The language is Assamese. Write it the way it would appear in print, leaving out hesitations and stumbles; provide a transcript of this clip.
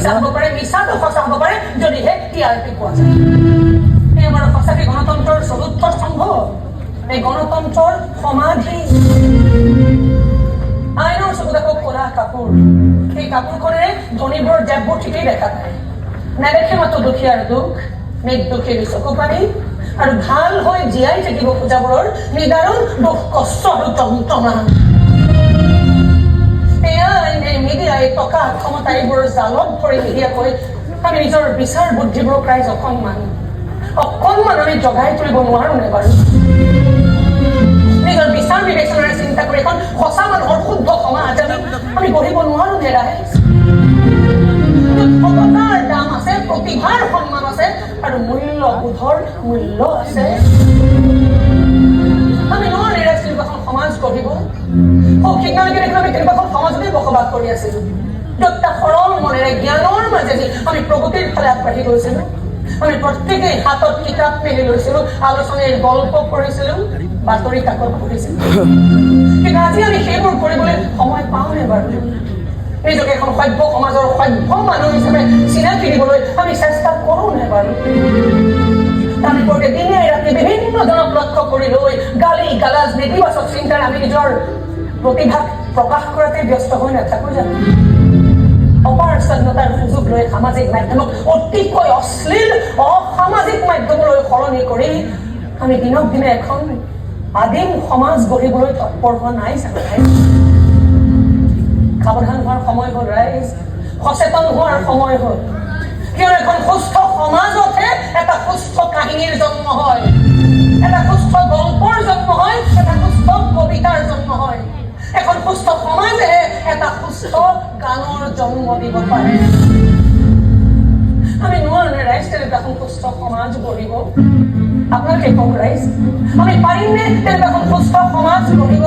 মিছা হ'ব পাৰে, মিছাটো সঁচা হ'ব পাৰে যদিহে টিআৰপি পোৱা যায়। এই আমাৰ সঁচাকৈ গণতন্ত্ৰৰ চতুৰ্থ স্তম্ভ, এই গণতন্ত্ৰৰ সমাধি। আইনৰ চকুত আকৌ ক'লা কাপোৰ, সেই কাপোৰখনেৰে ধনীবোৰৰ জেপবোৰ ঠিকেই দেখা পায়, নেদেখে মাত্ৰ দুখীয়াৰ দুখ, নিৰ্দোষীৰ চকু পানী আৰু ভাল হৈ জীয়াই থাকিব খোজাবোৰৰ নিদাৰুণ দুখ কষ্ট আৰু যন্ত্ৰণা। মিডিয়াই টকা ক্ষমতা এইবোৰৰ জালত ভৰি নিদিয়াকৈ আমি নিজৰ বিচাৰ বুদ্ধিবোৰক ৰাইজ অকণমান আমি জগাই তুলিব নোৱাৰো নে বাৰু? নিজৰ বিচাৰ বিবেচনাৰে চিন্তা কৰি এখন সঁচা মানুহৰ শুদ্ধ সমাজ আমি গঢ়িব নোৱাৰো নে ৰাইজ? সততাৰ দাম আছে, প্ৰতিভাৰ সন্মান আছে আৰু মূল্যবোধৰ মূল্য আছে। আমি নোৱাৰি ৰাইজ তেনেকুৱা এখন সমাজ গঢ়িব। খুব শিক্ষালৈকে দেখিলো আমি তেনেকুৱা এখন সমাজতে বসবাস কৰি আছিলো, য'ত সৰল মনেৰে জ্ঞানৰ মাজেদি আমি প্ৰগতিৰ ফালে আগবাঢ়ি গৈছিলো। আমি প্ৰত্যেকে হাতত কিতাপ মেলি লৈছিলো, আলোচনীৰ গল্প পঢ়িছিলো, বাতৰি কাকত পঢ়িছিলো। কিন্তু আজি আমি সেইবোৰ কৰিবলৈ সময় পাওঁনে বাৰু? নিজকে এখন সভ্য সমাজৰ সভ্য মানুহ হিচাপে চিনাকি দিবলৈ আমি চেষ্টা কৰোঁনে বাৰু? আমি প্ৰতিদিনে ৰাতি বিভিন্ন জনক লক্ষ্য কৰি লৈ গালি গালাজ নেতিবাচক চিন্তাৰে আমি নিজৰ প্ৰতিভাক প্ৰকাশ কৰাতে ব্যস্ত হৈ নাথাকো জানো? অপাৰ স্বাধীনতাৰ সুযোগ লৈ সামাজিক মাধ্যমক অতিকৈ অশ্লীল অসামাজিক মাধ্যমলৈ সলনি কৰি আমি দিনক দিনে এখন আদিম সমাজ গঢ়িবলৈ তৎপৰ হোৱা নাই জানো? সাৱধান হোৱাৰ সময় হ'ল ৰাইজ, সচেতন হোৱাৰ সময় হ'ল। কিয়নো এখন সুস্থ সমাজতহে এটা সুস্থ কাহিনীৰ জন্ম হয়, এটা সুস্থ গল্পৰ জন্ম হয়, এটা সুস্থ কবিতাৰ জন্ম হয়। এখন সুস্থ সমাজেহে এটা সুস্থ গানৰ জন্ম দিব পাৰে। আমি নোৱাৰো নে ৰাইজ তেনেকুৱা এখন সুস্থ সমাজ গঢ়িব? আপোনালোকে কওক ৰাইজ, আমি পাৰিমনে তেনেকুৱা এখন সুস্থ সমাজ গঢ়িব?